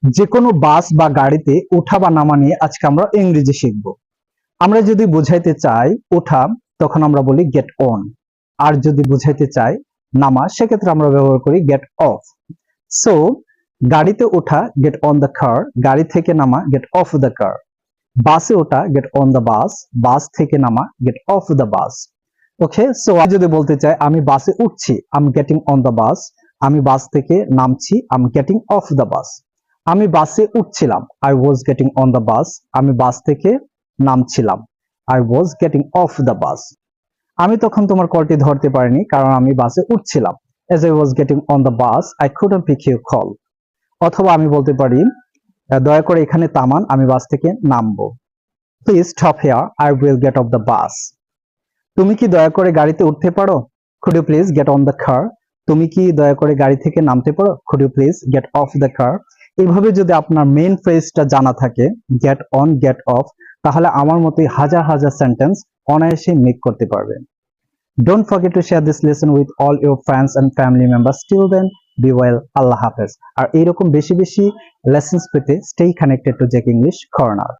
যে কোনো বাস বা গাড়িতে ওঠা বা নামা নিয়ে আজকে আমরা ইংরেজি শিখব। আমরা যদি বুঝাইতে চাই ওঠা, তখন আমরা বলি গেট অন। আর যদি বুঝাইতে চাই নামা, সেক্ষেত্রে আমরা ব্যবহার করি গেট অফ। সো গাড়িতে ওঠা গেট অন দ্য কার, গাড়ি থেকে নামা গেট অফ দ্য কার। বাসে ওঠা get on the bus, bus থেকে নামা get off the bus. Okay, so আমি যদি বলতে চাই আমি বাসে উঠছি, I am getting on the bus. আমি বাস থেকে নামছি, I am getting off the bus. আমি বাসে উঠছিলাম, I was getting on the bus. আমি বাস থেকে নামছিলাম, I was getting off the bus. আমি তখন তোমার কলটি ধরতে পারিনি কারণ আমি বাসে উঠছিলাম। As I was getting on the bus, I couldn't pick your call. অথবা আমি বলতে পারি দয়া করে এখানে থামান, আমি বাস থেকে নামবো। Please stop here, I will get off the bus. তুমি কি দয়া করে গাড়িতে উঠতে পারো? Could you please get on the car? তুমি কি দয়া করে গাড়ি থেকে নামতে পারো? Could you please get off the car? এইভাবে যদি আপনার মেইন ফ্রেজটা জানা থাকে, get on, get off, তাহলে আমার মতোই হাজার হাজার সেন্টেন্স অনায়াসে মেক করতে পারবেন। Don't forget to share this lesson with all your friends and family members. Till then, be well. Allah Hafiz. আর এইরকম বেশি বেশি lessons পেতে stay connected to Jack English Corner.